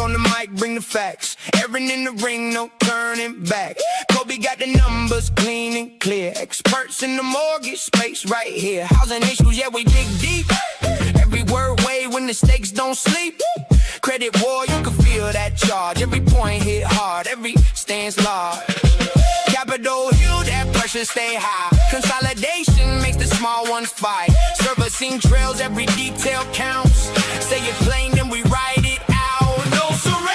on the mic, bring the facts. Erin in the ring, no turning back. Coby got the numbers clean and clear. Experts in the mortgage space right here. Housing issues, yeah, we dig deep. Every word weigh when the stakes don't sleep. Credit war, you can feel that charge. Every point hit hard, every stance large. Capitol Hill, that pressure stay high. Consolidation makes the small ones fight. Servicing trails, every detail counts. Say it plain, then we write it out. No surrender.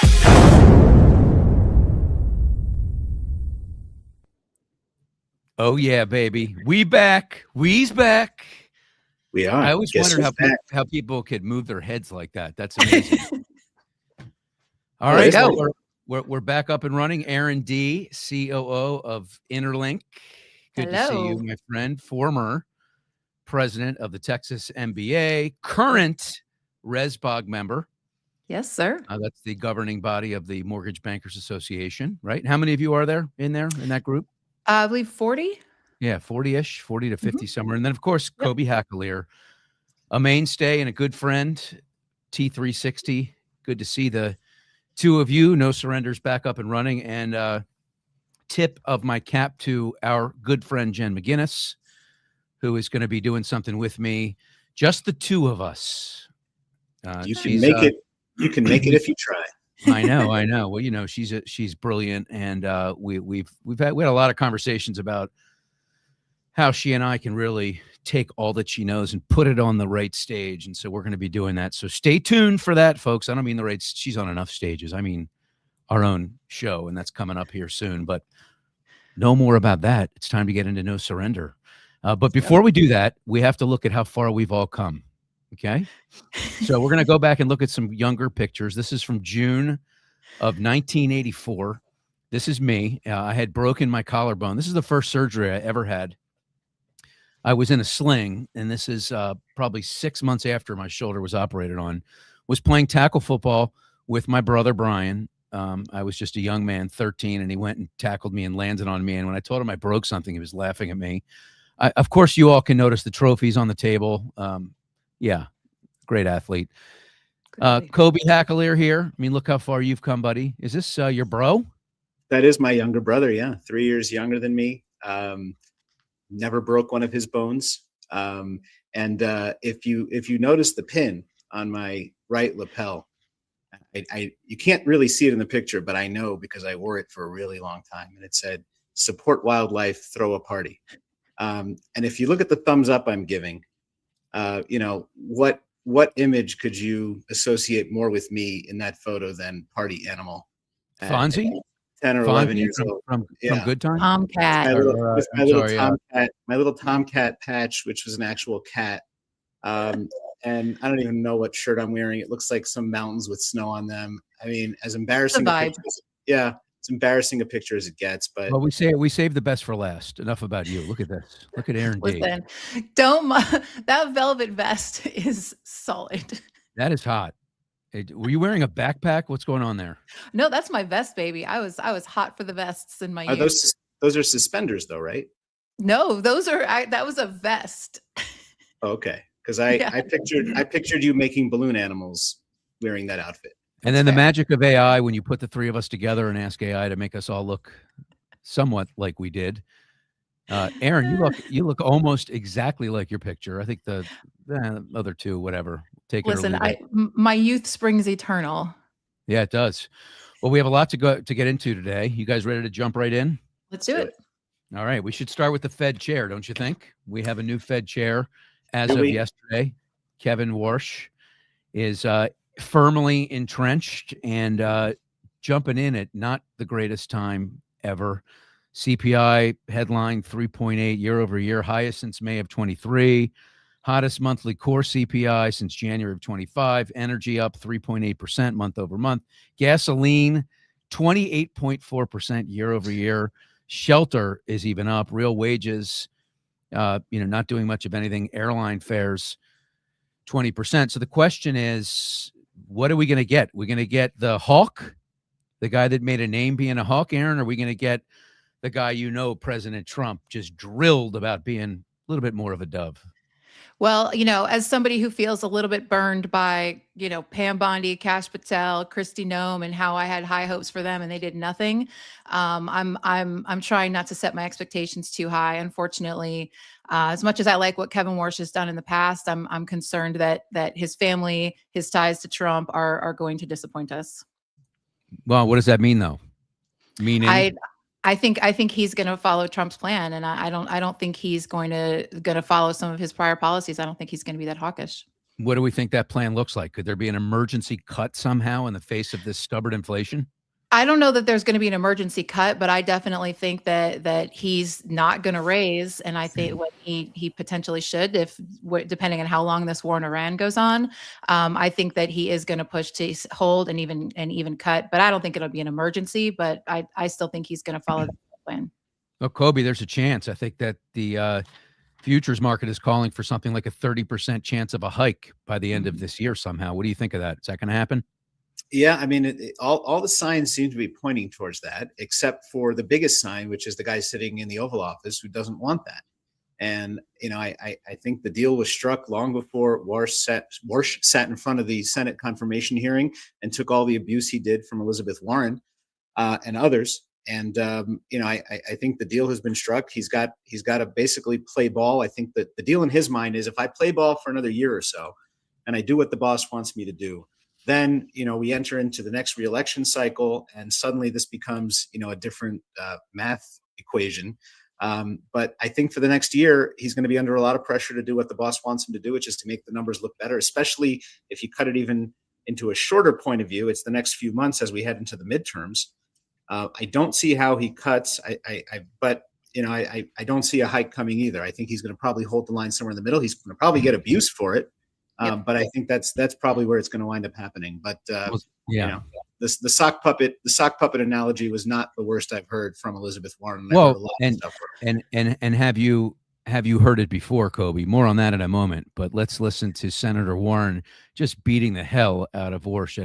Oh yeah, baby, we back. We's back. We are. I always wondered how people could move their heads like that. That's amazing. All right, well, we're back up and running. Erin D, COO of Interlink. Good to see you, my friend. Former president of the Texas MBA, current ResBog member. Yes, sir. That's the governing body of the Mortgage Bankers Association, right? How many of you are there in that group? I believe 40. Yeah, 40-ish, 40 to 50 somewhere. And then, of course, Coby Hakalir, a mainstay and a good friend, T360. Good to see the two of you. No Surrenders back up and running. And tip of my cap to our good friend, Jen McGinnis, who is going to be doing something with me. Just the two of us. You can make it. You can make it if you try. I know. Well, you know, she's brilliant. And we had a lot of conversations about how she and I can really take all that she knows and put it on the right stage. And so we're going to be doing that. So stay tuned for that, folks. I don't mean she's on enough stages. I mean our own show, and that's coming up here soon. But no more about that. It's time to get into No Surrender. But before we do that, we have to look at how far we've all come. Okay. So we're going to go back and look at some younger pictures. This is from June of 1984. This is me. I had broken my collarbone. This is the first surgery I ever had. I was in a sling, and this is probably 6 months after my shoulder was operated on. Was playing tackle football with my brother, Brian. I was just a young man, 13, and he went and tackled me and landed on me. And when I told him I broke something, he was laughing at me. Of course, you all can notice the trophies on the table. Yeah, great athlete. Coby Hakalir here. I mean, look how far you've come, buddy. Is this your bro? That is my younger brother, yeah. 3 years younger than me. Never broke one of his bones. And if you notice the pin on my right lapel, you can't really see it in the picture, but I know because I wore it for a really long time. And it said, "Support wildlife, throw a party." And if you look at the thumbs up I'm giving, you know, what image could you associate more with me in that photo than party animal? Fonzie? 10 or 11 years old. From Good Time? Tomcat. My little tomcat patch, which was an actual cat. And I don't even know what shirt I'm wearing. It looks like some mountains with snow on them. I mean, as embarrassing it's embarrassing a picture as it gets. But well, we save the best for last. Enough about you. Look at this. Look at Erin D. Listen, that velvet vest is solid. That is hot. Were you wearing a backpack? What's going on there? No, that's my vest, baby. I was hot for the vests in my youth. Those are suspenders though, right? No, that was a vest. Okay, because I pictured you making balloon animals wearing that outfit. And then the magic of AI, when you put the three of us together and ask AI to make us all look somewhat like we did. Erin, you look almost exactly like your picture. I think the other two, whatever. Listen, my youth springs eternal. Yeah, it does. Well, we have a lot to get into today. You guys ready to jump right in? Let's do it. All right. We should start with the Fed chair, don't you think? We have a new Fed chair as of yesterday. Kevin Warsh is firmly entrenched and jumping in at not the greatest time ever. CPI headline 3.8 year over year, highest since May of 23. Hottest monthly core CPI since January of 25. Energy up 3.8% month over month. Gasoline 28.4% year over year. Shelter is even up. Real wages, not doing much of anything. Airline fares 20%. So the question is, what are we going to get? We're going to get the hawk, the guy that made a name being a hawk, Erin? Or are we going to get the guy President Trump, just drilled about being a little bit more of a dove? Well, as somebody who feels a little bit burned by, Pam Bondi, Kash Patel, Kristi Noem, and how I had high hopes for them and they did nothing. I'm trying not to set my expectations too high. Unfortunately, as much as I like what Kevin Warsh has done in the past, I'm concerned that his family, his ties to Trump are going to disappoint us. Well, what does that mean though? Meaning, I think he's going to follow Trump's plan, and I don't think he's going to follow some of his prior policies. I don't think he's going to be that hawkish. what do we think that plan looks like? Could there be an emergency cut somehow in the face of this stubborn inflation? I don't know that there's going to be an emergency cut, but I definitely think that he's not going to raise, and I think what he potentially should, depending on how long this war in Iran goes on, I think that he is going to push to hold and even cut. But I don't think it'll be an emergency. But I still think he's going to follow the plan. Well, Coby, there's a chance. I think that the futures market is calling for something like a 30% chance of a hike by the end of this year somehow. What do you think of that? Is that going to happen? Yeah, I mean, all the signs seem to be pointing towards that, except for the biggest sign, which is the guy sitting in the Oval Office who doesn't want that. And I think the deal was struck long before Warsh sat in front of the Senate confirmation hearing and took all the abuse he did from Elizabeth Warren and others. And I think the deal has been struck. He's got to basically play ball. I think that the deal in his mind is, if I play ball for another year or so, and I do what the boss wants me to do, then we enter into the next reelection cycle, and suddenly this becomes a different math equation. But I think for the next year, he's going to be under a lot of pressure to do what the boss wants him to do, which is to make the numbers look better. Especially if you cut it even into a shorter point of view, it's the next few months as we head into the midterms. I don't see how he cuts. But I don't see a hike coming either. I think he's going to probably hold the line somewhere in the middle. He's going to probably get abuse for it. But I think that's probably where it's going to wind up happening. But the sock puppet analogy was not the worst I've heard from Elizabeth Warren. Well, and have you heard it before, Coby? More on that in a moment. But let's listen to Senator Warren just beating the hell out of Warsh.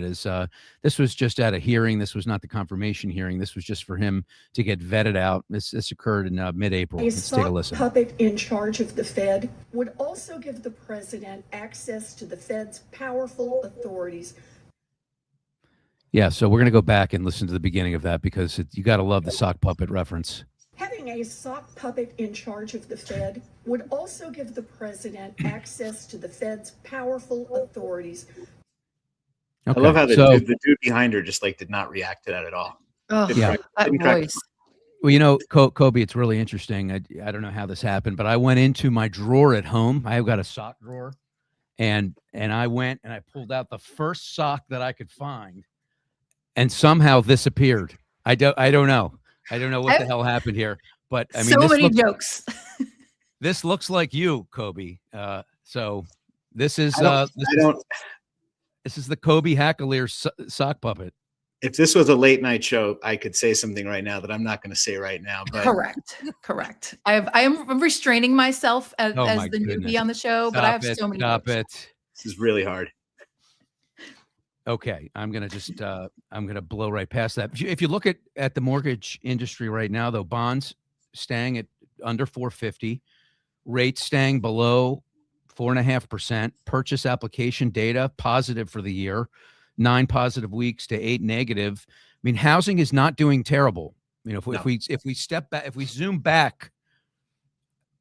This was just at a hearing. This was not the confirmation hearing. This was just for him to get vetted out. This occurred in mid-April. Let's take a listen. A puppet in charge of the Fed would also give the president access to the Fed's powerful authorities. Yeah, so we're going to go back and listen to the beginning of that, because you got to love the sock puppet reference. Having a sock puppet in charge of the Fed would also give the president access to the Fed's powerful authorities. Okay. I love how the dude behind her just did not react to that at all. Oh, yeah, that voice. Well, Coby, it's really interesting. I don't know how this happened, but I went into my drawer at home. I've got a sock drawer, and I went and I pulled out the first sock that I could find, and somehow this appeared. I don't know. I don't know what the hell happened here, but I mean, so many jokes. This looks like you, Coby. So this is this is the Coby Hakalir sock puppet. If this was a late night show, I could say something right now that I'm not going to say right now. But correct. I am restraining myself as the newbie on the show, but I have so many. Stop jokes. it. This is really hard. Okay, I'm gonna blow right past that. If you look at the mortgage industry right now, though, bonds staying at under 450, rates staying below 4.5%, purchase application data positive for the year, 9 positive weeks to 8 negative. I mean, housing is not doing terrible. If we step back, if we zoom back,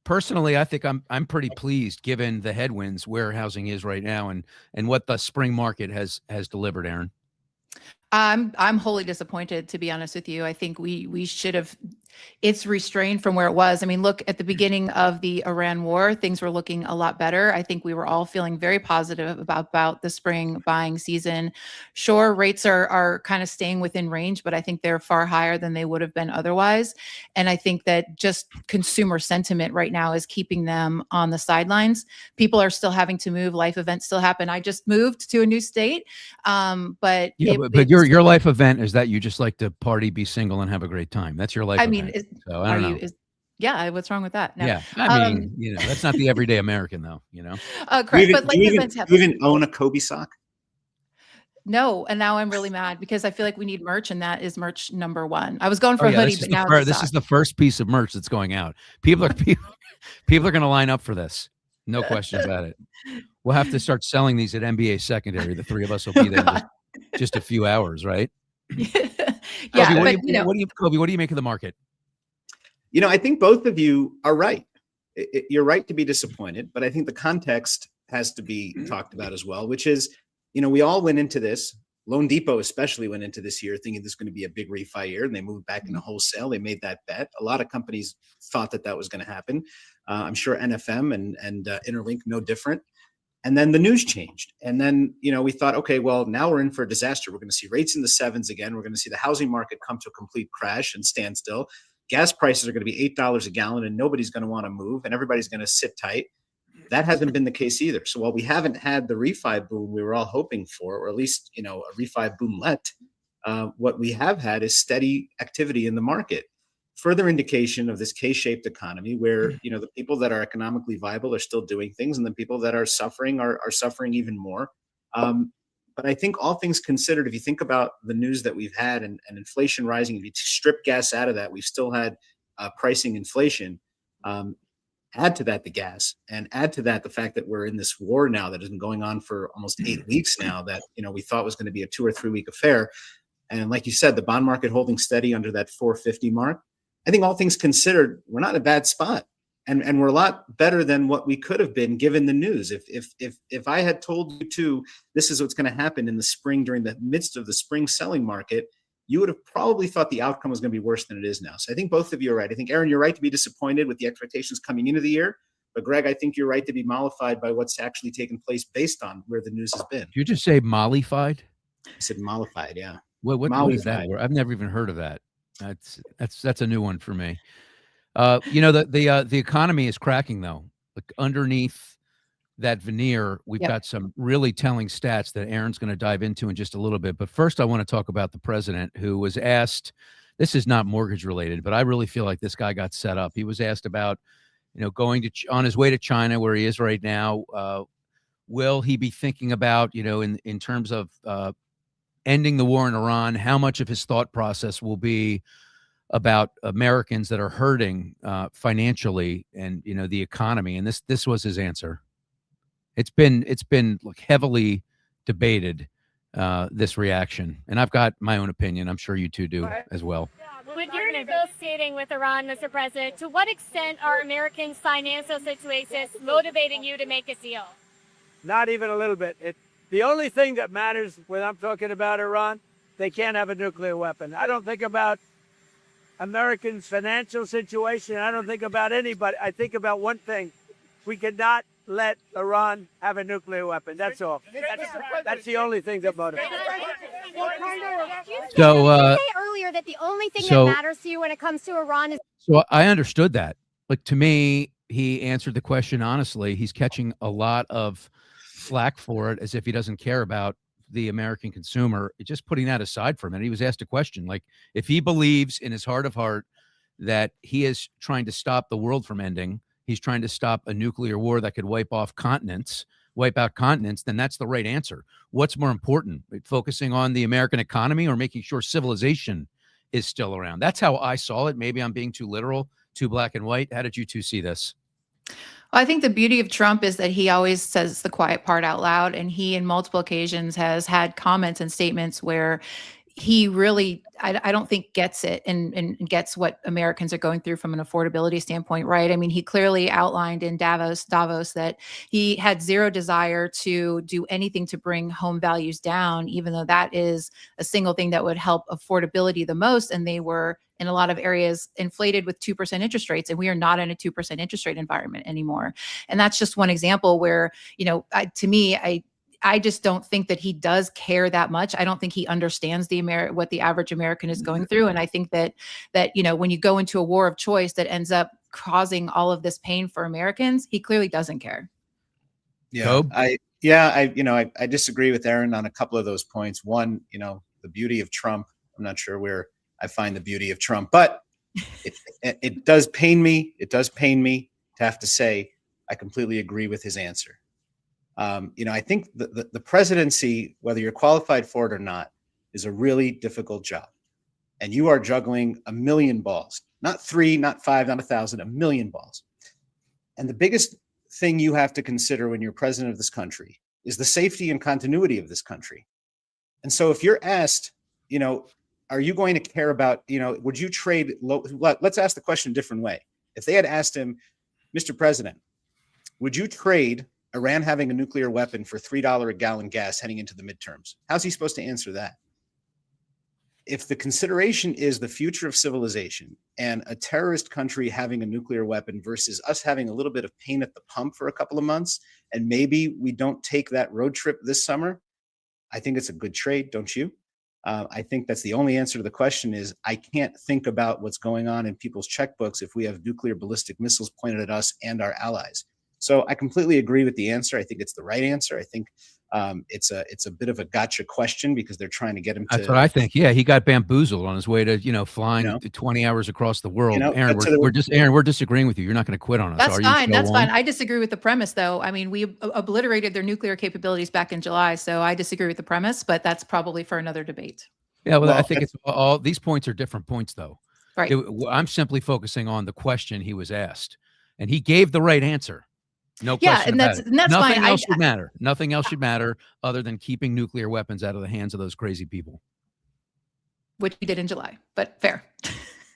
personally, I think I'm pretty pleased given the headwinds where housing is right now and what the spring market has delivered, Erin. I'm wholly disappointed, to be honest with you. I think we should have. It's restrained from where it was. I mean, look at the beginning of the Iran war, things were looking a lot better. I think we were all feeling very positive about the spring buying season. Sure, rates are kind of staying within range, but I think they're far higher than they would have been otherwise. And I think that just consumer sentiment right now is keeping them on the sidelines. People are still having to move. Life events still happen. I just moved to a new state, but your life event is that you just like to party, be single, and have a great time. That's your life event. So I don't know. Yeah, what's wrong with that? No. Yeah, I mean, that's not the everyday American, though. Correct. But do you even own a Coby sock? No, and now I'm really mad because I feel like we need merch, and that is merch number one. I was going for a hoodie, but now this is the first piece of merch that's going out. People are going to line up for this. No question about it. We'll have to start selling these at NBA secondary. The three of us will be there in just a few hours, right? Yeah, Kobe, but you know, Kobe, what do you make of the market? I think both of you are right. You're right to be disappointed, but I think the context has to be talked about as well, which is, we all went into this. Loan Depot especially went into this year thinking this is going to be a big refi year, and they moved back into wholesale. They made that bet. A lot of companies thought that was going to happen. I'm sure NFM and Interlink no different. And then the news changed. And then, we thought, okay, well, now we're in for a disaster. We're going to see rates in the sevens again. We're going to see the housing market come to a complete crash and standstill. Gas prices are going to be $8 a gallon, and nobody's going to want to move, and everybody's going to sit tight. That hasn't been the case either. So while we haven't had the refi boom we were all hoping for, or at least, a refi boomlet, what we have had is steady activity in the market. Further indication of this K-shaped economy where, the people that are economically viable are still doing things, and the people that are suffering are suffering even more. But I think all things considered, if you think about the news that we've had and inflation rising, if you strip gas out of that, we've still had pricing inflation. Add to that the gas, and add to that the fact that we're in this war now that has been going on for almost 8 weeks now that, we thought was going to be a 2 or 3 week affair. And like you said, the bond market holding steady under that 450 mark. I think all things considered, we're not in a bad spot. And we're a lot better than what we could have been given the news. If I had told you too, this is what's going to happen in the spring during the midst of the spring selling market, you would have probably thought the outcome was going to be worse than it is now. So I think both of you are right. I think, Erin, you're right to be disappointed with the expectations coming into the year. But Greg, I think you're right to be mollified by what's actually taken place based on where the news has been. Did you just say mollified? I said mollified, yeah. What is that word? I've never even heard of that. That's a new one for me. The economy is cracking though. Like underneath that veneer, we've got some really telling stats that Erin's going to dive into in just a little bit. But first, I want to talk about the president, who was asked. This is not mortgage related, but I really feel like this guy got set up. He was asked about, going on his way to China, where he is right now. Will he be thinking about, in terms of ending the war in Iran? How much of his thought process will be about Americans that are hurting financially and the economy? And this was his answer. It's been like heavily debated, this reaction, and I've got my own opinion. I'm sure you two do as well. When you're negotiating with Iran, Mr. President, to what extent are Americans' financial situations motivating you to make a deal? Not even a little bit. The only thing that matters when I'm talking about Iran, they can't have a nuclear weapon. I don't think about Americans' financial situation. I don't think about anybody. I think about one thing. We cannot let Iran have a nuclear weapon. That's all. That's the only thing that motivates. So, you say earlier that the only thing that matters to you when it comes to Iran is. So I understood that. Like, to me, he answered the question honestly. He's catching a lot of flack for it, as if he doesn't care about the American consumer. Just putting that aside for a minute, he was asked a question like, if he believes in his heart of heart that he is trying to stop the world from ending, he's trying to stop a nuclear war that could wipe out continents, then that's the right answer. What's more important, focusing on the American economy or making sure civilization is still around? That's how I saw it. Maybe I'm being too literal, too black and white. How did you two see this? I think the beauty of Trump is that he always says the quiet part out loud, and he, in multiple occasions, has had comments and statements where he really, I don't think, gets it and gets what Americans are going through from an affordability standpoint, right? I mean, he clearly outlined in Davos that he had zero desire to do anything to bring home values down, even though that is a single thing that would help affordability the most. And they were, in a lot of areas, inflated with 2% interest rates. And we are not in a 2% interest rate environment anymore. And that's just one example where, to me, I just don't think that he does care that much. I don't think he understands what the average American is going through. And I think that when you go into a war of choice that ends up causing all of this pain for Americans, he clearly doesn't care. Yeah, I disagree with Erin on a couple of those points. One, the beauty of Trump. I'm not sure where I find the beauty of Trump, but it does pain me. It does pain me to have to say I completely agree with his answer. I think the presidency, whether you're qualified for it or not, is a really difficult job. And you are juggling a million balls, not 3, not 5, not 1,000, a million balls. And the biggest thing you have to consider when you're president of this country is the safety and continuity of this country. And so if you're asked, are you going to care about, would you trade let's ask the question a different way. If they had asked him, Mr. President, would you trade Iran having a nuclear weapon for $3 a gallon gas heading into the midterms? How's he supposed to answer that? If the consideration is the future of civilization and a terrorist country having a nuclear weapon versus us having a little bit of pain at the pump for a couple of months, and maybe we don't take that road trip this summer, I think it's a good trade, don't you? I think that's the only answer to the question is I can't think about what's going on in people's checkbooks if we have nuclear ballistic missiles pointed at us and our allies. So I completely agree with the answer. I think it's the right answer. I think it's a bit of a gotcha question because they're trying to get him to. That's what I think. Yeah, he got bamboozled on his way to flying 20 hours across the world. Erin, we're disagreeing with you. You're not going to quit on us. That's fine. That's fine. I disagree with the premise, though. I mean, we obliterated their nuclear capabilities back in July, so I disagree with the premise. But that's probably for another debate. Yeah, well I think it's all these points are different points, though. Right. I'm simply focusing on the question he was asked, and he gave the right answer. No question about it. That's Nothing fine. else should matter. Nothing else should matter other than keeping nuclear weapons out of the hands of those crazy people. Which we did in July, but fair.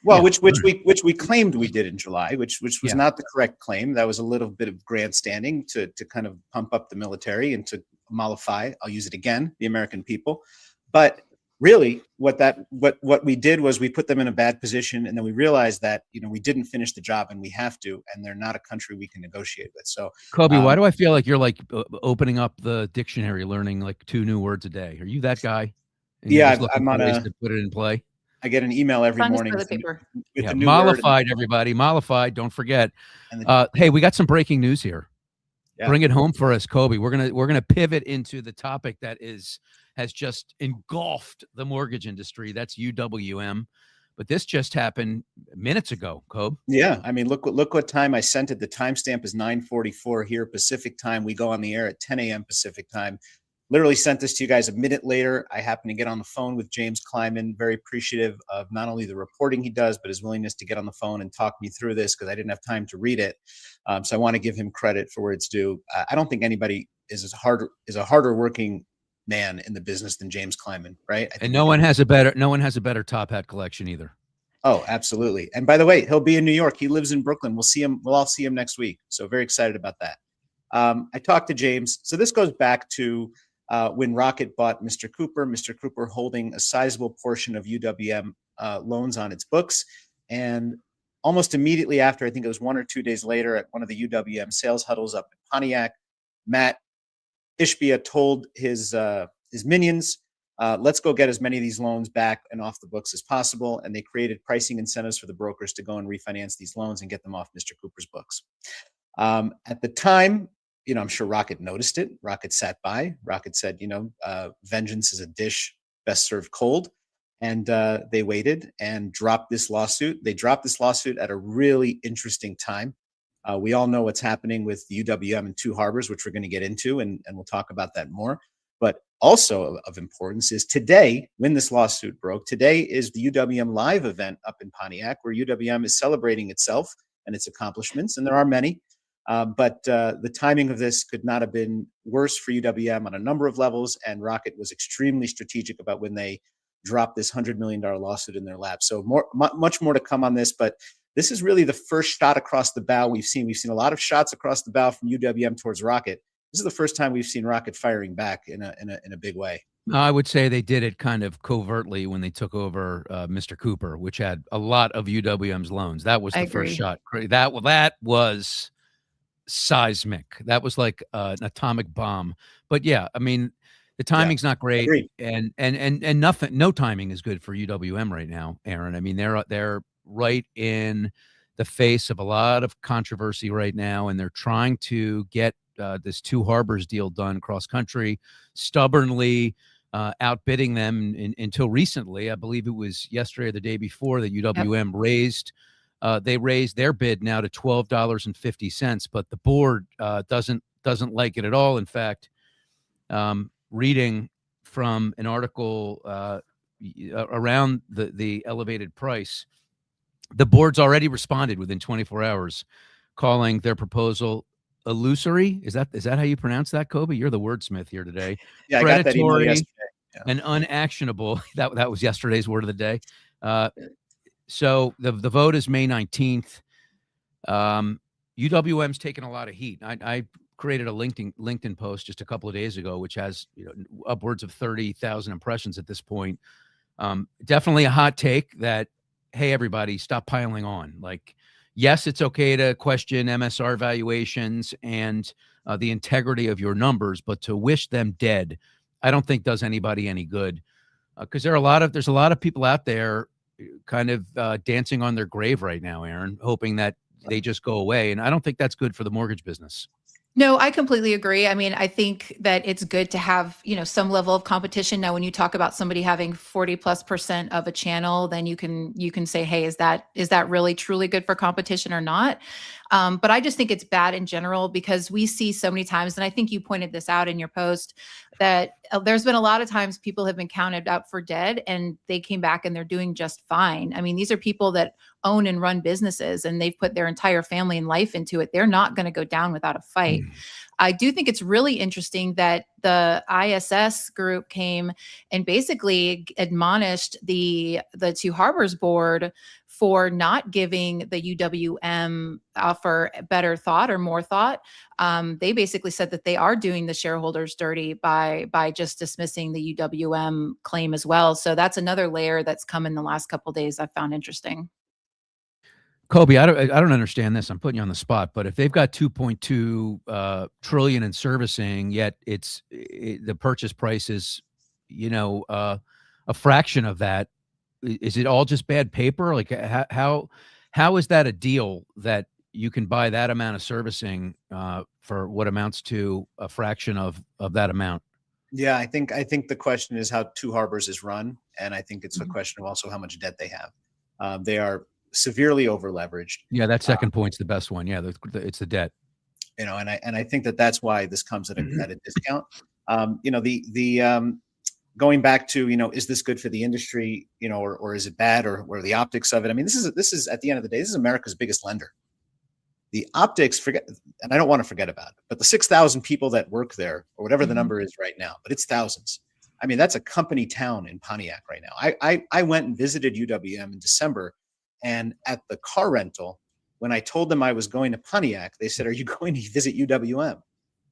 Well, which we claimed we did in July, which was not the correct claim. That was a little bit of grandstanding to kind of pump up the military and to mollify, I'll use it again, the American people. But really what we did was we put them in a bad position, and then we realized that we didn't finish the job and we have to, and they're not a country we can negotiate with. So Coby, why do I feel like you're like opening up the dictionary, learning like 2 new words a day? Are you that guy? Yeah, I'm on to put it in play. I get an email every morning with the new mollified word. Everybody mollified, don't forget. Hey, we got some breaking news here. Bring it home for us, Coby. We're gonna pivot into the topic that has just engulfed the mortgage industry. That's UWM. But this just happened minutes ago, Coby. Yeah, I mean, look what time I sent it. The timestamp is 9:44 here Pacific time. We go on the air at 10 a.m. Pacific time. Literally sent this to you guys a minute later. I happened to get on the phone with James Kleiman, very appreciative of not only the reporting he does, but his willingness to get on the phone and talk me through this because I didn't have time to read it. So I want to give him credit for where it's due. I don't think anybody is a harder working man in the business than James Kleiman, right? And no one has a better top hat collection either. Oh, absolutely. And by the way, he'll be in New York. He lives in Brooklyn. We'll all see him next week. So very excited about that. I talked to James. So this goes back to when Rocket bought Mr. Cooper. Mr. Cooper holding a sizable portion of UWM loans on its books. And almost immediately after, I think it was 1 or 2 days later at one of the UWM sales huddles up in Pontiac, Matt Ishbia told his minions, let's go get as many of these loans back and off the books as possible. And they created pricing incentives for the brokers to go and refinance these loans and get them off Mr. Cooper's books. At the time, I'm sure Rocket noticed it. Rocket sat by. Rocket said, vengeance is a dish best served cold. And they waited and dropped this lawsuit. They dropped this lawsuit at a really interesting time. We all know what's happening with the UWM and Two Harbors, which we're going to get into, and we'll talk about that more. But also of importance is today, when this lawsuit broke, today is the UWM Live event up in Pontiac, where UWM is celebrating itself and its accomplishments, and there are many. But the timing of this could not have been worse for UWM on a number of levels, and Rocket was extremely strategic about when they dropped this $100 million lawsuit in their lap. So much more to come on this, but this is really the first shot across the bow we've seen. We've seen a lot of shots across the bow from UWM towards Rocket. This is the first time we've seen Rocket firing back in a big way. I would say they did it kind of covertly when they took over Mr. Cooper, which had a lot of UWM's loans. That was the first shot. That was seismic. That was like an atomic bomb. But yeah, I mean, the timing's not great, and no timing is good for UWM right now, Erin. I mean, they're right in the face of a lot of controversy right now, and they're trying to get this Two Harbors deal done cross country, stubbornly outbidding them until recently. I believe it was yesterday or the day before that UWM raised their bid now to $12.50, but the board doesn't like it at all. In fact, reading from an article around the elevated price, the board's already responded within 24 hours, calling their proposal illusory. Is that how you pronounce that, Coby? You're the wordsmith here today. Yeah, I got that email Predatory yesterday. Yeah. and unactionable. That was yesterday's word of the day. So the vote is May 19th. UWM's taken a lot of heat. I created a LinkedIn post just a couple of days ago, which has upwards of 30,000 impressions at this point. Definitely a hot take that, hey, everybody, stop piling on. Like, yes, it's okay to question MSR valuations and the integrity of your numbers, but to wish them dead, I don't think does anybody any good. Because there's a lot of people out there kind of dancing on their grave right now, Erin, hoping that they just go away. And I don't think that's good for the mortgage business. No, I completely agree. I mean, I think that it's good to have, some level of competition. Now, when you talk about somebody having 40+% of a channel, then you can say, hey, is that really truly good for competition or not? But I just think it's bad in general because we see so many times, and I think you pointed this out in your post, that there's been a lot of times people have been counted out for dead and they came back and they're doing just fine. I mean, these are people that own and run businesses and they've put their entire family and life into it. They're not going to go down without a fight. I do think it's really interesting that the ISS group came and basically admonished the Two Harbors board for not giving the UWM offer better thought or more thought. They basically said that they are doing the shareholders dirty by just dismissing the UWM claim as well. So that's another layer that's come in the last couple of days I found interesting. Coby, I don't understand this. I'm putting you on the spot, but if they've got 2.2 trillion in servicing, yet the purchase price is, a fraction of that, is it all just bad paper? Like how is that a deal that you can buy that amount of servicing for what amounts to a fraction of that amount? Yeah, I think the question is how Two Harbors is run, and I think it's a question of also how much debt they have. They are severely over leveraged. Yeah, that second point's the best one. Yeah, it's the debt. And I think that's why this comes at a discount. Going back to, is this good for the industry, or is it bad, or the optics of it? I mean, this is at the end of the day, this is America's biggest lender. The optics, and I don't want to forget about it, but the 6,000 people that work there, or whatever the number is right now, but it's thousands. I mean, that's a company town in Pontiac right now. I went and visited UWM in December, and at the car rental, when I told them I was going to Pontiac, they said, "Are you going to visit UWM?"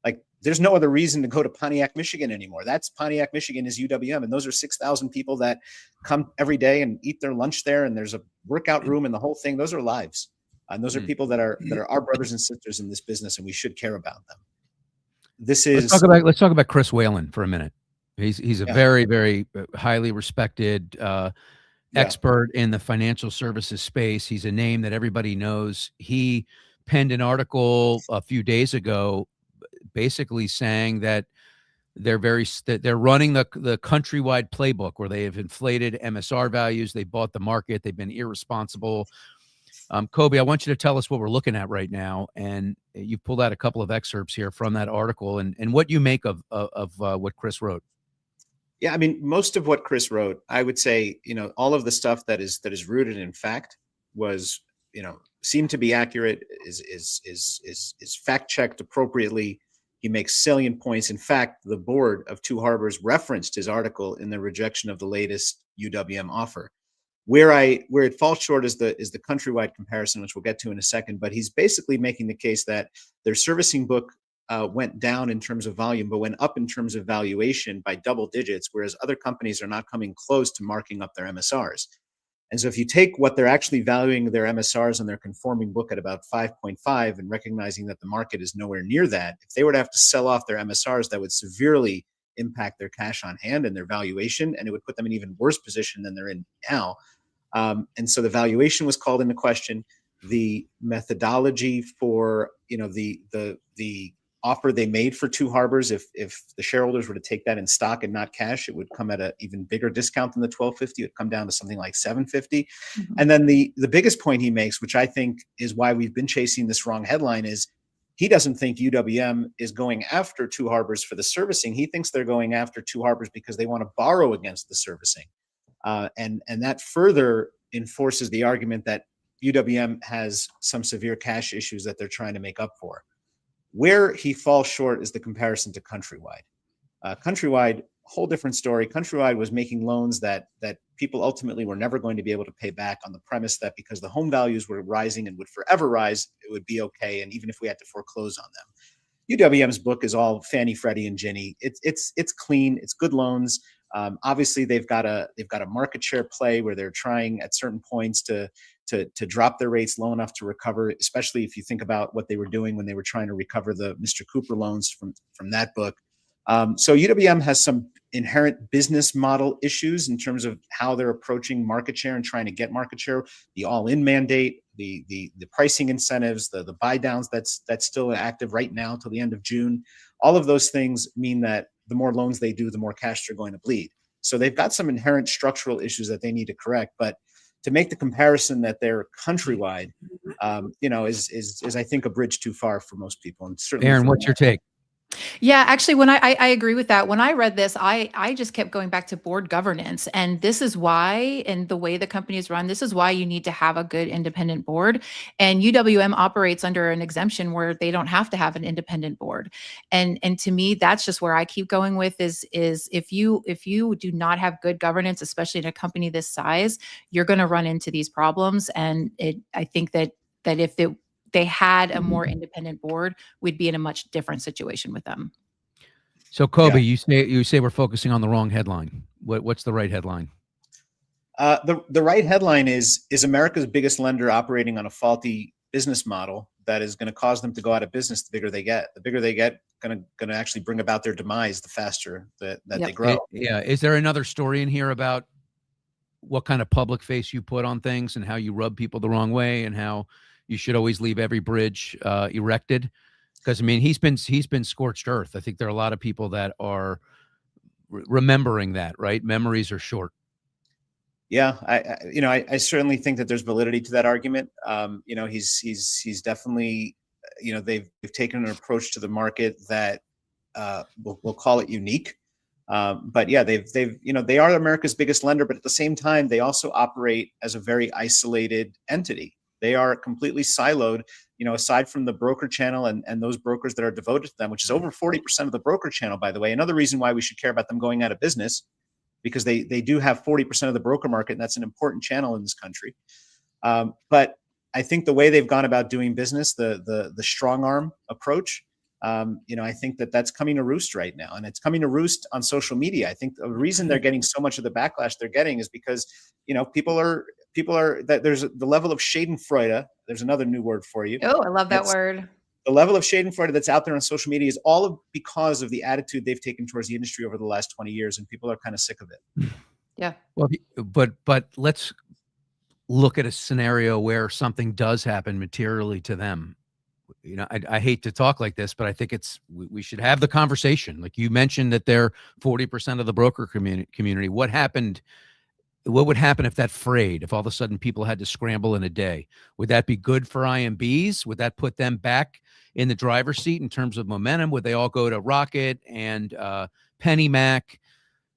Like, there's no other reason to go to Pontiac, Michigan anymore. That's Pontiac, Michigan is UWM. And those are 6,000 people that come every day and eat their lunch there. And there's a workout room and the whole thing. Those are lives. And those are people that are our brothers and sisters in this business, and we should care about them. Let's talk about Chris Whalen for a minute. He's a very, very highly respected expert in the financial services space. He's a name that everybody knows. He penned an article a few days ago basically saying that they're running the countrywide playbook where they have inflated MSR values. They bought the market. They've been irresponsible. Coby, I want you to tell us what we're looking at right now. And you pulled out a couple of excerpts here from that article and what you make of what Chris wrote. Yeah, I mean, most of what Chris wrote, I would say, all of the stuff that is rooted in fact was, seemed to be accurate, is fact checked appropriately. He makes salient points. In fact, the board of Two Harbors referenced his article in the rejection of the latest UWM offer. Where it falls short is the countrywide comparison, which we'll get to in a second. But he's basically making the case that their servicing book went down in terms of volume, but went up in terms of valuation by double digits, whereas other companies are not coming close to marking up their MSRs. And so if you take what they're actually valuing their MSRs and their conforming book at about 5.5 and recognizing that the market is nowhere near that, if they were to have to sell off their MSRs, that would severely impact their cash on hand and their valuation, and it would put them in even worse position than they're in now. And so the valuation was called into question. The methodology for the offer they made for Two Harbors, if the shareholders were to take that in stock and not cash, it would come at an even bigger discount than the $12.50. It would come down to something like $7.50. Mm-hmm. And then the biggest point he makes, which I think is why we've been chasing this wrong headline, is he doesn't think UWM is going after Two Harbors for the servicing. He thinks they're going after Two Harbors because they want to borrow against the servicing. And that further enforces the argument that UWM has some severe cash issues that they're trying to make up for. Where he falls short is the comparison to Countrywide. Countrywide, whole different story. Countrywide was making loans that people ultimately were never going to be able to pay back on the premise that because the home values were rising and would forever rise, it would be okay. And even if we had to foreclose on them. UWM's book is all Fannie, Freddie, and Ginnie. It's clean. It's good loans. Obviously, they've got a market share play where they're trying at certain points to drop their rates low enough to recover, especially if you think about what they were doing when they were trying to recover the Mr. Cooper loans from that book. So UWM has some inherent business model issues in terms of how they're approaching market share and trying to get market share. The all-in mandate, the pricing incentives, the buy downs that's still active right now till the end of June. All of those things mean that the more loans they do, the more cash they're going to bleed. So they've got some inherent structural issues that they need to correct. But to make the comparison that they're Countrywide, is I think a bridge too far for most people. And certainly, Erin, what's your take? Yeah, actually, when I agree with that. When I read this, I just kept going back to board governance. And this is why, and the way the company is run, this is why you need to have a good independent board. And UWM operates under an exemption where they don't have to have an independent board. And to me, that's just where I keep going with is if you do not have good governance, especially in a company this size, you're going to run into these problems. And I think that if they had a more independent board, we'd be in a much different situation with them. So Coby, you say we're focusing on the wrong headline. What's the right headline? The right headline is America's biggest lender operating on a faulty business model that is going to cause them to go out of business the bigger they get. The bigger they get, going to actually bring about their demise the faster that they grow. Yeah. Is there another story in here about what kind of public face you put on things and how you rub people the wrong way and how you should always leave every bridge erected? Because I mean, he's been scorched earth. I think there are a lot of people that are remembering that, right? Memories are short. Yeah, I certainly think that there's validity to that argument. He's definitely, they've taken an approach to the market that we'll call it unique. But yeah, they are America's biggest lender, but at the same time, they also operate as a very isolated entity. They are completely siloed, aside from the broker channel and those brokers that are devoted to them, which is over 40% of the broker channel, by the way. Another reason why we should care about them going out of business, because they do have 40% of the broker market, and that's an important channel in this country. But I think the way they've gone about doing business, the strong arm approach, I think that's coming to roost right now, and it's coming to roost on social media. I think the reason they're getting so much of the backlash they're getting is because people are that there's the level of Schadenfreude. There's another new word for you. Oh, I love that word. The level of Schadenfreude that's out there on social media is because of the attitude they've taken towards the industry over the last 20 years, and people are kind of sick of it. Yeah. Well, but let's look at a scenario where something does happen materially to them. I hate to talk like this, but I think we should have the conversation. Like you mentioned that they're 40% of the broker community. What would happen if that frayed, if all of a sudden people had to scramble in a day? Would that be good for IMBs? Would that put them back in the driver's seat in terms of momentum? Would they all go to Rocket and PennyMac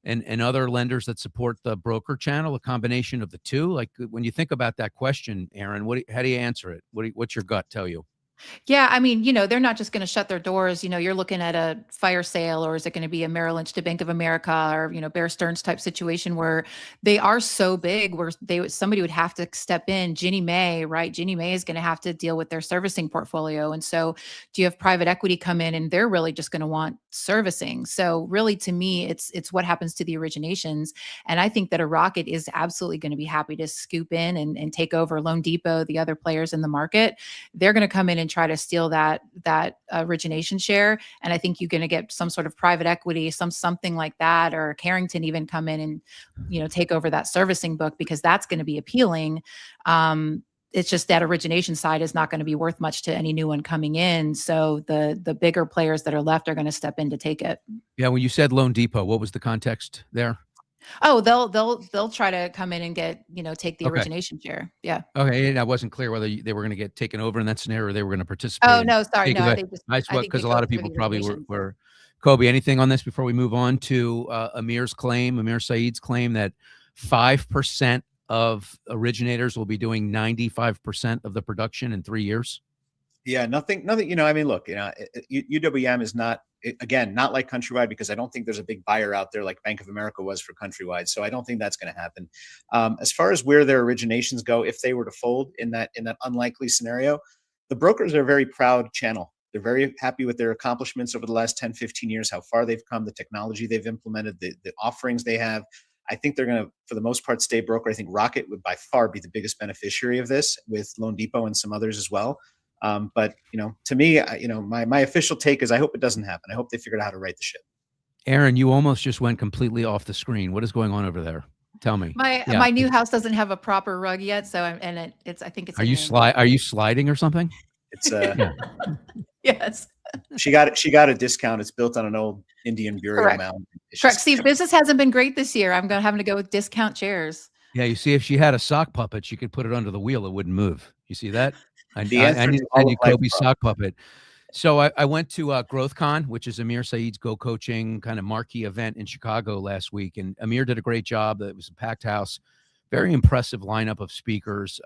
and other lenders that support the broker channel, a combination of the two? Like when you think about that question, Erin, how do you answer it? What's your gut tell you? Yeah, I mean, they're not just going to shut their doors. You're looking at a fire sale, or is it going to be a Merrill Lynch to Bank of America, or Bear Stearns type situation where they are so big where somebody would have to step in. Ginnie Mae, right? Ginnie Mae is going to have to deal with their servicing portfolio, and so do you have private equity come in, and they're really just going to want servicing. So really, to me, it's what happens to the originations, and I think that a Rocket is absolutely going to be happy to scoop in and take over Loan Depot, the other players in the market. They're going to come in and try to steal that origination share. And I think you're going to get some sort of private equity, something like that, or Carrington even come in and, take over that servicing book, because that's going to be appealing. It's just that origination side is not going to be worth much to any new one coming in. So the bigger players that are left are going to step in to take it. Yeah. When you said Loan Depot, what was the context there? Oh, they'll try to come in and get, take the origination share. Yeah. Okay. And I wasn't clear whether they were going to get taken over in that scenario or they were going to participate. Oh, no, sorry. No, because a lot of people probably were. Coby, anything on this before we move on to Amir Saeed's claim that 5% of originators will be doing 95% of the production in 3 years? Yeah, nothing. I mean, look, UWM is not, again, not like Countrywide, because I don't think there's a big buyer out there like Bank of America was for Countrywide. So I don't think that's going to happen. As far as where their originations go, if they were to fold in that unlikely scenario, the brokers are a very proud channel. They're very happy with their accomplishments over the last 10, 15 years, how far they've come, the technology they've implemented, the offerings they have. I think they're going to, for the most part, stay broker. I think Rocket would by far be the biggest beneficiary of this, with Loan Depot and some others as well. But to me, my official take is I hope it doesn't happen. I hope they figured out how to right the ship. Aaron, you almost just went completely off the screen. What is going on over there? Tell me. My new house doesn't have a proper rug yet, so I think it's. Are you sliding or something? It's Yes. She got a discount. It's built on an old Indian burial mound. Correct. See, business hasn't been great this year. I'm having to go with discount chairs. Yeah, you see, if she had a sock puppet, she could put it under the wheel. It wouldn't move. You see that? I need Coby sock puppet. So I went to GrowthCon, which is Amir Saeed's Go Coaching kind of marquee event in Chicago last week. And Amir did a great job. It was a packed house, very impressive lineup of speakers.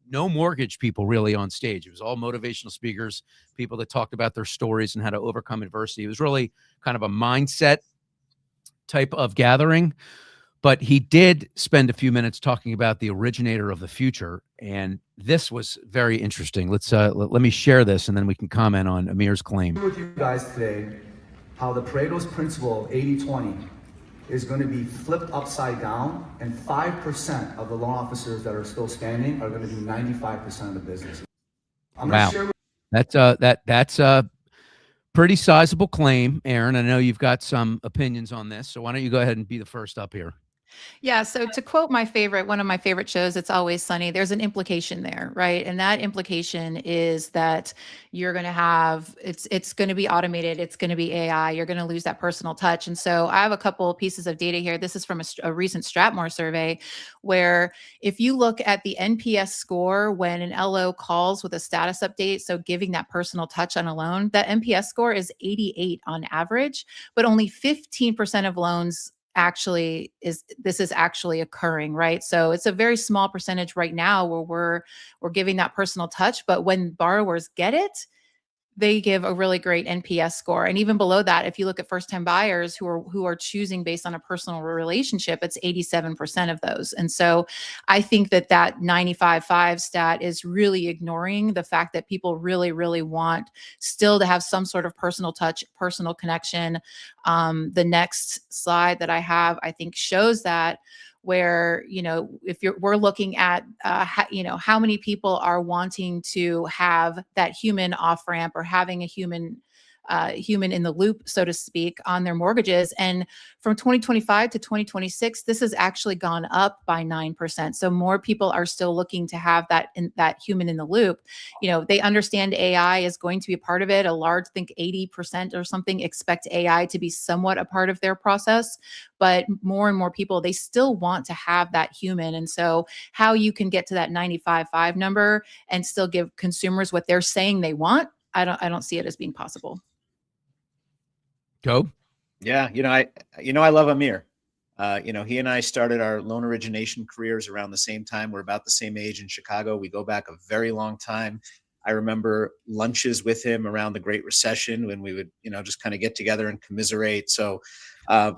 No mortgage people really on stage. It was all motivational speakers, people that talked about their stories and how to overcome adversity. It was really kind of a mindset type of gathering. But he did spend a few minutes talking about the originator of the future, and this was very interesting. Let me share this, and then we can comment on Amir's claim. With you guys today, how the Pareto's principle of 80-20 is going to be flipped upside down, and 5% of the loan officers that are still standing are going to do 95% of the business. Wow, that's a pretty sizable claim, Erin. I know you've got some opinions on this, so why don't you go ahead and be the first up here? Yeah. So to quote one of my favorite shows, It's Always Sunny, there's an implication there, right? And that implication is that you're going to have, it's going to be automated. It's going to be AI. You're going to lose that personal touch. And so I have a couple of pieces of data here. This is from a recent Stratmore survey, where if you look at the NPS score when an LO calls with a status update, so giving that personal touch on a loan, that NPS score is 88 on average, but only 15% of loans this is actually occurring, right? So it's a very small percentage right now where we're giving that personal touch, but when borrowers get it, they give a really great NPS score. And even below that, if you look at first-time buyers who are choosing based on a personal relationship, it's 87% of those. And so I think that 95.5 stat is really ignoring the fact that people really, really want still to have some sort of personal touch, personal connection. The next slide that I have, I think, shows that, where, if we're looking at, how many people are wanting to have that human off ramp, or having a human in the loop, so to speak, on their mortgages. And from 2025 to 2026, this has actually gone up by 9%. So more people are still looking to have that human in the loop. They understand AI is going to be a part of it. I think 80% or something expect AI to be somewhat a part of their process, but more and more people, they still want to have that human. And so how you can get to that 95.5 number and still give consumers what they're saying they want, I don't see it as being possible. Go. Yeah, I love Amir. He and I started our loan origination careers around the same time. We're about the same age in Chicago. We go back a very long time. I remember lunches with him around the Great Recession when we would, just kind of get together and commiserate. So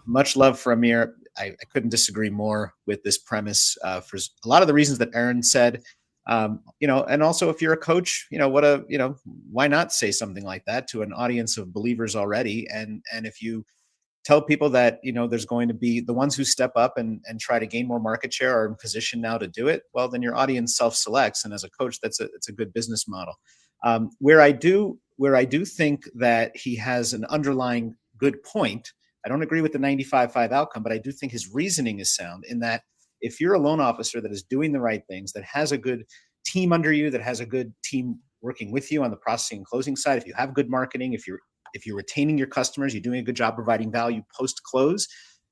much love for Amir. I couldn't disagree more with this premise for a lot of the reasons that Erin said. And also if you're a coach, why not say something like that to an audience of believers already? And if you tell people that, there's going to be the ones who step up and try to gain more market share are in position now to do it, well, then your audience self-selects. And as a coach, it's a good business model. Where I do think that he has an underlying good point. I don't agree with the 95.5 outcome, but I do think his reasoning is sound in that if you're a loan officer that is doing the right things, that has a good team under you, that has a good team working with you on the processing and closing side, if you have good marketing, if you're retaining your customers, you're doing a good job providing value post-close,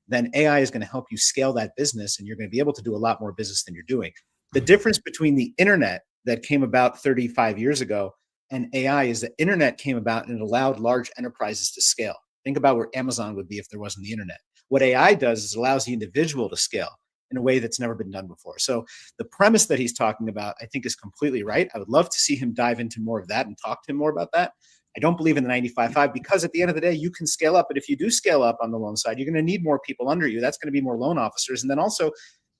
then AI is going to help you scale that business, and you're going to be able to do a lot more business than you're doing. The difference between the internet that came about 35 years ago and AI is that internet came about and it allowed large enterprises to scale. Think about where Amazon would be if there wasn't the internet. What AI does is it allows the individual to scale. in a way that's never been done before. So the premise that he's talking about, I think, is completely right. I would love to see him dive into more of that and talk to him more about that. I don't believe in the 95-5 because at the end of the day, you can scale up. But if you do scale up on the loan side, you're going to need more people under you. That's going to be more loan officers. And then also,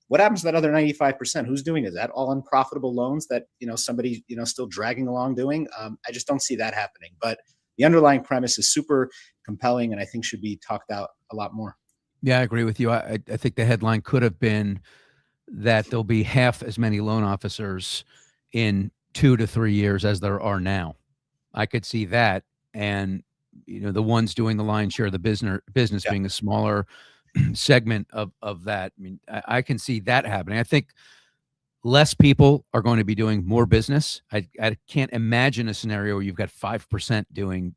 what happens to that other 95%? Who's doing it? Is that all unprofitable loans that, somebody, still dragging along doing? I just don't see that happening. But the underlying premise is super compelling and I think should be talked out a lot more. Yeah, I agree with you. I think the headline could have been that there'll be half as many loan officers in 2 to 3 years as there are now. I could see that. And, the ones doing the lion's share of the business Yeah. being a smaller segment of that. I mean, I can see that happening. I think less people are going to be doing more business. I can't imagine a scenario where you've got 5% doing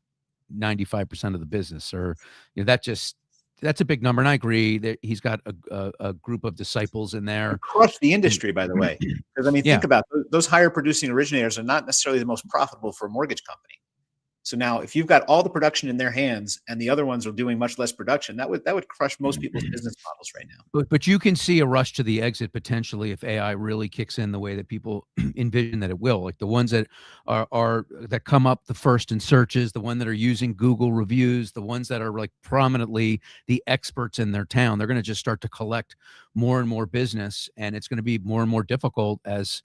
95% of the business, or that's a big number. And I agree that he's got a group of disciples in there. Crush the industry, by the way. Because I mean, Yeah. think about those higher producing originators are not necessarily the most profitable for a mortgage company. So now if you've got all the production in their hands and the other ones are doing much less production, that would crush most people's business models right now. But you can see a rush to the exit potentially if AI really kicks in the way that people envision that it will. Like the ones that are that come up the first in searches, the one that are using Google reviews, the ones that are like prominently the experts in their town, they're going to just start to collect more and more business, and it's going to be more and more difficult as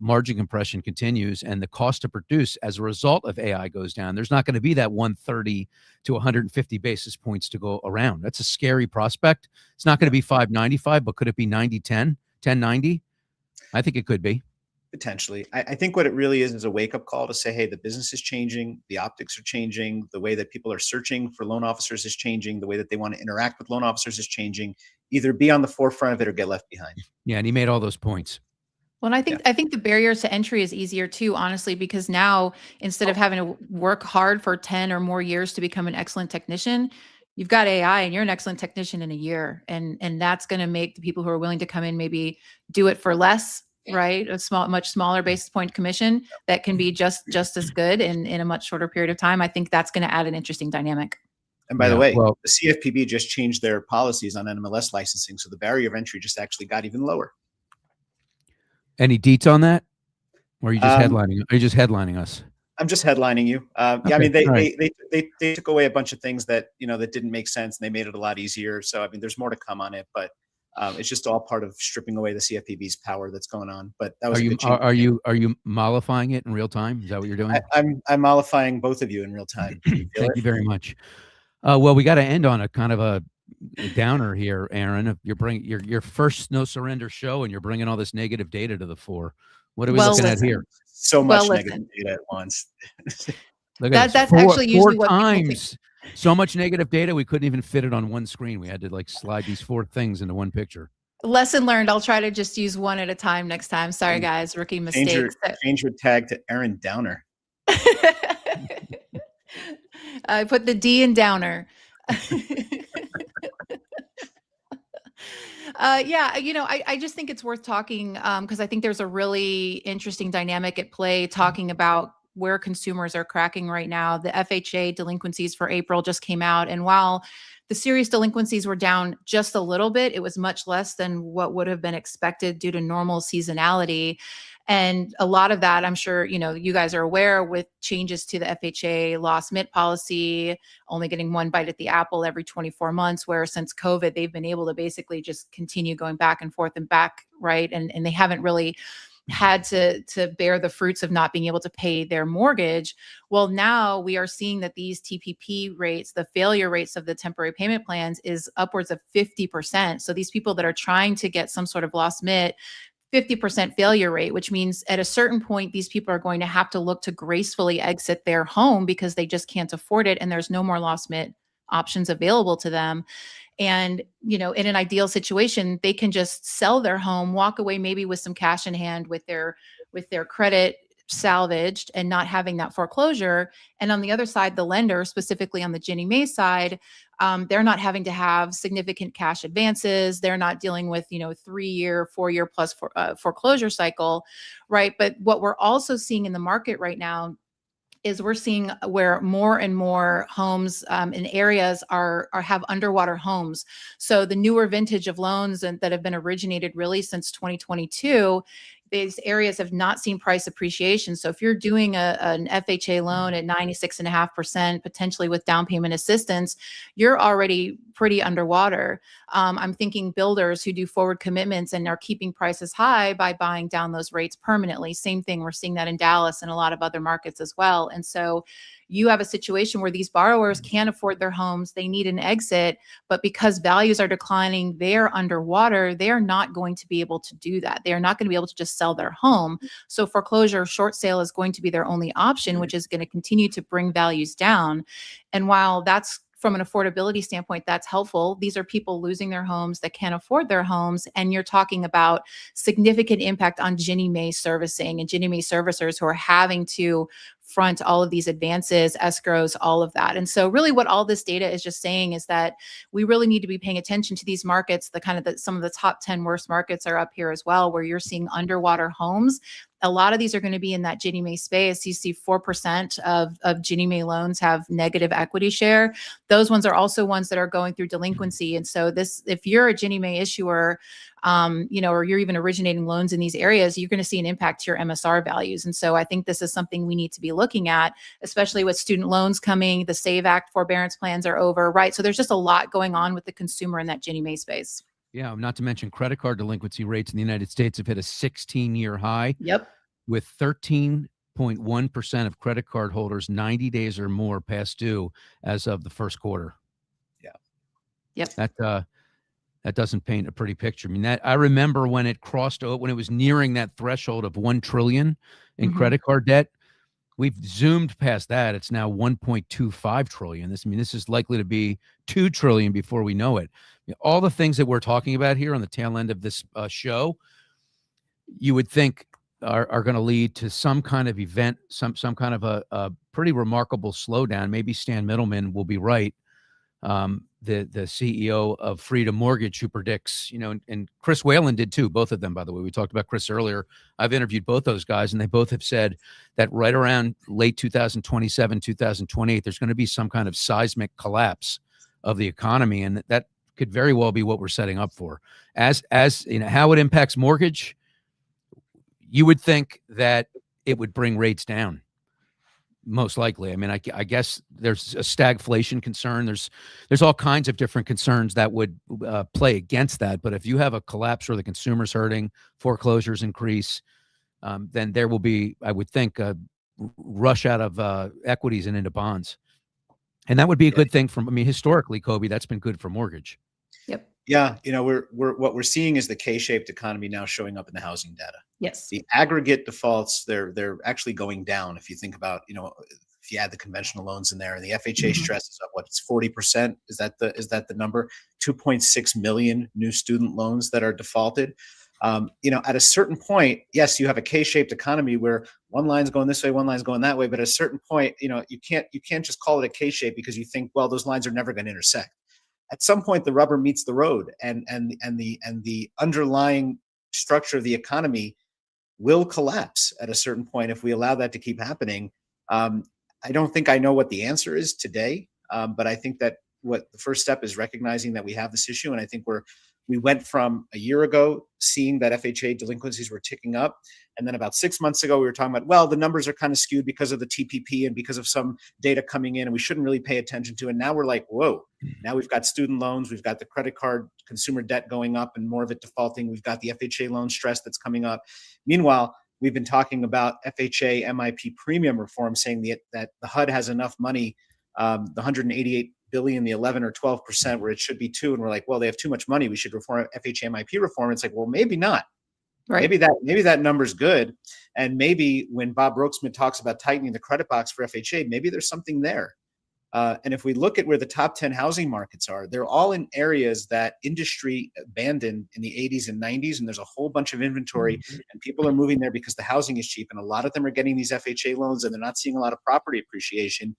margin compression continues and the cost to produce as a result of AI goes down. There's not going to be that 130 to 150 basis points to go around. That's a scary prospect. It's not going to be 595, but could it be 90-10, 1090? I think it could be. Potentially. I think what it really is a wake-up call to say, hey, the business is changing, the optics are changing, the way that people are searching for loan officers is changing, the way that they want to interact with loan officers is changing. Either be on the forefront of it or get left behind. Yeah, and he made all those points. Well, and I think the barriers to entry is easier too, honestly, because now instead of having to work hard for 10 or more years to become an excellent technician, you've got AI and you're an excellent technician in a year. And that's going to make the people who are willing to come in maybe do it for less, right? Much smaller basis point commission that can be just as good in a much shorter period of time. I think that's going to add an interesting dynamic. And by the way, the CFPB just changed their policies on NMLS licensing. So the barrier of entry just actually got even lower. Any deets on that? Or are you just headlining? Are you just headlining us? I'm just headlining you. Yeah, I mean, they took away a bunch of things that that didn't make sense, and they made it a lot easier. So I mean, there's more to come on it, but it's just all part of stripping away the CFPB's power that's going on. But that was are you mollifying it in real time? Is that what you're doing? I'm mollifying both of you in real time. Thank you very much. Well, we got to end on a kind of a downer here, Erin. You're bringing your first No Surrender show, and you're bringing all this negative data to the fore. What are we looking at here? So much negative data at once. Look at that's four, actually usually four what times so much negative data we couldn't even fit it on one screen. We had to like slide these 4 things into one picture. Lesson learned. I'll try to just use one at a time next time. Sorry, guys, rookie mistakes. Change your tag to Erin Downer. I put the D in Downer. Yeah, I just think it's worth talking because I think there's a really interesting dynamic at play talking about where consumers are cracking right now. The FHA delinquencies for April just came out. And while the serious delinquencies were down just a little bit, it was much less than what would have been expected due to normal seasonality. And a lot of that, I'm sure, you guys are aware with changes to the FHA loss MIT policy, only getting one bite at the apple every 24 months, where since COVID, they've been able to basically just continue going back and forth and back, right? And they haven't really had to bear the fruits of not being able to pay their mortgage. Well, now we are seeing that these TPP rates, the failure rates of the temporary payment plans is upwards of 50%. So these people that are trying to get some sort of loss MIT, 50% failure rate, which means at a certain point, these people are going to have to look to gracefully exit their home because they just can't afford it. And there's no more loss MIT options available to them. And, in an ideal situation, they can just sell their home, walk away maybe with some cash in hand with their credit salvaged and not having that foreclosure. And on the other side, the lender, specifically on the Ginnie Mae side, they're not having to have significant cash advances. They're not dealing with, 3-year, 4-year plus foreclosure cycle, right? But what we're also seeing in the market right now is we're seeing where more and more homes in areas are have underwater homes. So the newer vintage of loans that have been originated really since 2022, these areas have not seen price appreciation. So if you're doing an FHA loan at 96.5%, potentially with down payment assistance, you're already pretty underwater. I'm thinking builders who do forward commitments and are keeping prices high by buying down those rates permanently. Same thing. We're seeing that in Dallas and a lot of other markets as well. And so you have a situation where these borrowers can't afford their homes. They need an exit, but because values are declining, they're underwater. They're not going to be able to do that. They are not going to be able to just sell their home. So foreclosure, short sale is going to be their only option, which is going to continue to bring values down. And while that's from an affordability standpoint, that's helpful. These are people losing their homes that can't afford their homes. And you're talking about significant impact on Ginnie Mae servicing and Ginnie Mae servicers who are having to front all of these advances, escrows, all of that. And so really what all this data is just saying is that we really need to be paying attention to these markets. Some of the top 10 worst markets are up here as well, where you're seeing underwater homes. A lot of these are going to be in that Ginnie Mae space. You see 4% of Ginnie Mae loans have negative equity share. Those ones are also ones that are going through delinquency. And so if you're a Ginnie Mae issuer, or you're even originating loans in these areas, you're going to see an impact to your MSR values. And so I think this is something we need to be looking at, especially with student loans coming, the SAVE Act forbearance plans are over, right? So there's just a lot going on with the consumer in that Ginnie Mae space. Yeah, not to mention credit card delinquency rates in the United States have hit a 16-year high. Yep. With 13.1% of credit card holders 90 days or more past due as of the first quarter. Yeah. Yep. That doesn't paint a pretty picture. I mean, I remember when it when it was nearing that threshold of 1 trillion in credit card debt. We've zoomed past that. It's now 1.25 trillion. This is likely to be 2 trillion before we know it. All the things that we're talking about here on the tail end of this show, you would think are going to lead to some kind of event, some kind of a pretty remarkable slowdown. Maybe Stan Middleman will be right. The CEO of Freedom Mortgage, who predicts, and Chris Whalen did too, both of them, by the way. We talked about Chris earlier. I've interviewed both those guys, and they both have said that right around late 2027, 2028, there's going to be some kind of seismic collapse of the economy, and that could very well be what we're setting up for. As how it impacts mortgage, you would think that it would bring rates down. Most likely. I mean, I guess there's a stagflation concern. There's all kinds of different concerns that would play against that. But if you have a collapse where the consumer's hurting, foreclosures increase, then there will be, I would think, a rush out of equities and into bonds. And that would be a good thing historically, Coby, that's been good for mortgage. Yep. Yeah, what we're seeing is the K-shaped economy now showing up in the housing data. Yes. The aggregate defaults, they're actually going down. If you think about, if you add the conventional loans in there, and the FHA stress is up, it's 40%. Is that the number? 2.6 million new student loans that are defaulted. At a certain point, yes, you have a K-shaped economy where one line's going this way, one line's going that way. But at a certain point, you can't just call it a K-shape because you think, well, those lines are never going to intersect. At some point, the rubber meets the road, and the underlying structure of the economy will collapse at a certain point if we allow that to keep happening. I don't think I know what the answer is today, but I think that what the first step is recognizing that we have this issue, and I think we went from a year ago seeing that FHA delinquencies were ticking up. And then about 6 months ago, we were talking about, well, the numbers are kind of skewed because of the TPP and because of some data coming in, and we shouldn't really pay attention to it. And now we're like, whoa, now we've got student loans, we've got the credit card consumer debt going up and more of it defaulting. We've got the FHA loan stress that's coming up. Meanwhile, we've been talking about FHA MIP premium reform, saying that the HUD has enough money, the 188 billion, the 11 or 12% where it should be 2. And we're like, well, they have too much money. We should reform FHA MIP reform. It's like, well, maybe not. Right. Maybe that number's good. And maybe when Bob Rokesmith talks about tightening the credit box for FHA, maybe there's something there. And if we look at where the top 10 housing markets are, they're all in areas that industry abandoned in the 80s and 90s. And there's a whole bunch of inventory and people are moving there because the housing is cheap. And a lot of them are getting these FHA loans and they're not seeing a lot of property appreciation.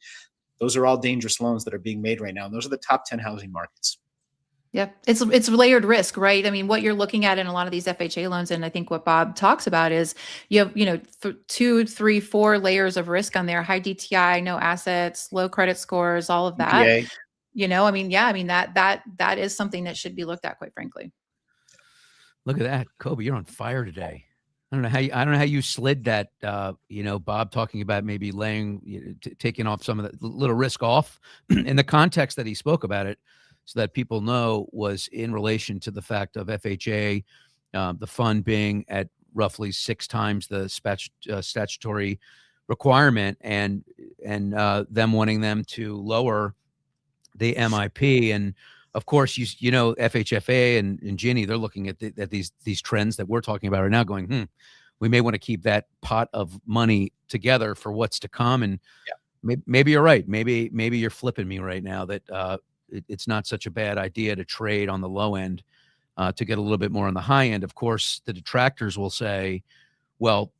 Those are all dangerous loans that are being made right now. And those are the top 10 housing markets. Yeah, it's layered risk, right? I mean, what you're looking at in a lot of these FHA loans, and I think what Bob talks about is you have, 2, 3, 4 layers of risk on there: high DTI, no assets, low credit scores, all of that. EPA. I mean, yeah, I mean that is something that should be looked at, quite frankly. Look at that, Coby, you're on fire today. I don't know how you slid that. Bob talking about maybe taking off some of the little risk off in the context that he spoke about it, so that people know was in relation to the fact of FHA, the fund being at roughly 6 times the statutory requirement, and them wanting them to lower the MIP. And of course, FHFA and Ginny, they're looking at these trends that we're talking about right now, going, we may want to keep that pot of money together for what's to come. And maybe you're right. Maybe you're flipping me right now that it's not such a bad idea to trade on the low end to get a little bit more on the high end. Of course, the detractors will say, well,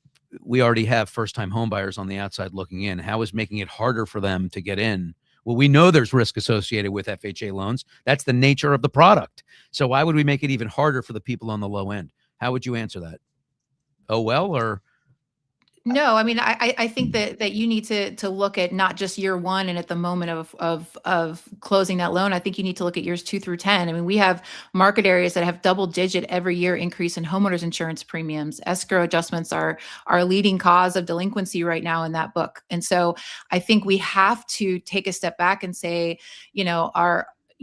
we already have first-time home buyers on the outside looking in. How is making it harder for them to get in? Well, we know there's risk associated with FHA loans. That's the nature of the product. So why would we make it even harder for the people on the low end? How would you answer that? Oh, well, or? No, I mean, I think that you need to look at not just year one and at the moment of closing that loan. I think you need to look at years 2 through 10. I mean, we have market areas that have double-digit every year increase in homeowners insurance premiums. Escrow adjustments are our leading cause of delinquency right now in that book. And so I think we have to take a step back and say,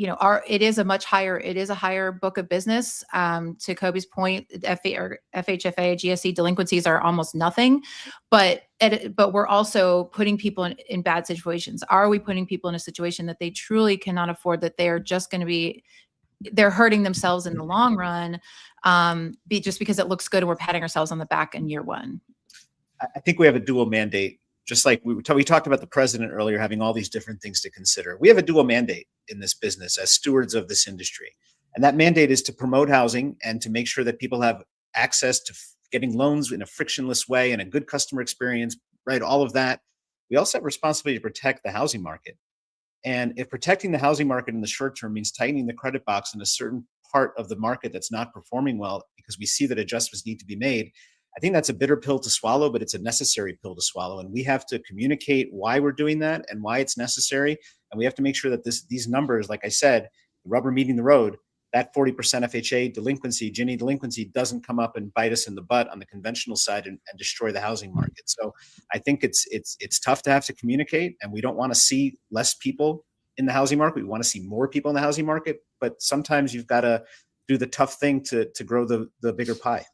it is a higher book of business. To Coby's point, FHFA, GSE delinquencies are almost nothing, but we're also putting people in bad situations. Are we putting people in a situation that they truly cannot afford, that they are just going to they're hurting themselves in the long run, just because it looks good and we're patting ourselves on the back in year one? I think we have a dual mandate. Just like we talked about the president earlier, having all these different things to consider. We have a dual mandate in this business as stewards of this industry. And that mandate is to promote housing and to make sure that people have access to getting loans in a frictionless way and a good customer experience, right? All of that. We also have a responsibility to protect the housing market. And if protecting the housing market in the short term means tightening the credit box in a certain part of the market that's not performing well, because we see that adjustments need to be made, I think that's a bitter pill to swallow, but it's a necessary pill to swallow. And we have to communicate why we're doing that and why it's necessary. And we have to make sure that these numbers, like I said, the rubber meeting the road, that 40% FHA delinquency, Ginny delinquency, doesn't come up and bite us in the butt on the conventional side and destroy the housing market. So I think it's tough to have to communicate, and we don't want to see less people in the housing market. We want to see more people in the housing market, but sometimes you've got to do the tough thing to grow the bigger pie.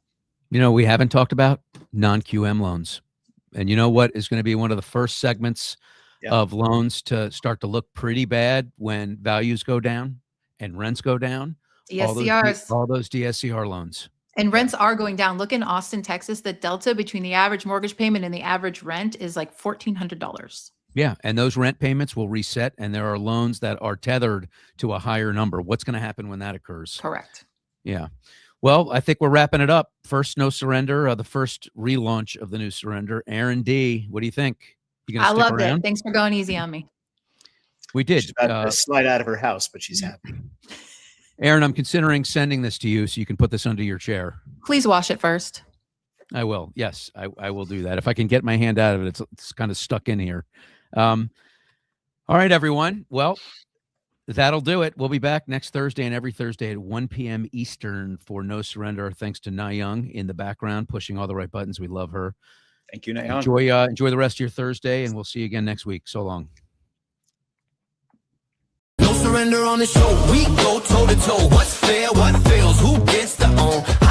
We haven't talked about non-QM loans. And you know what is going to be one of the first segments of loans to start to look pretty bad when values go down and rents go down? DSCRs. All those DSCR loans. And rents are going down. Look in Austin, Texas, the delta between the average mortgage payment and the average rent is like $1,400. Yeah, and those rent payments will reset, and there are loans that are tethered to a higher number. What's going to happen when that occurs? Correct. Yeah. Well, I think we're wrapping it up. First No Surrender, the first relaunch of the new Surrender. Erin D., what do you think? You gonna stick loved around? it. Thanks for going easy on me. We did. She's about to slide out of her house, but she's happy. Erin, I'm considering sending this to you so you can put this under your chair. Please wash it first. I will. Yes, I will do that. If I can get my hand out of it, it's kind of stuck in here. All right, everyone. Well, that'll do it. We'll be back next Thursday and every Thursday at 1 p.m. Eastern for No Surrender. Thanks to Na Young in the background, pushing all the right buttons. We love her. Thank you, Na Young. Enjoy the rest of your Thursday, and we'll see you again next week. So long. No surrender on the show. We go toe to toe. What's fair? What fails? Who gets the own?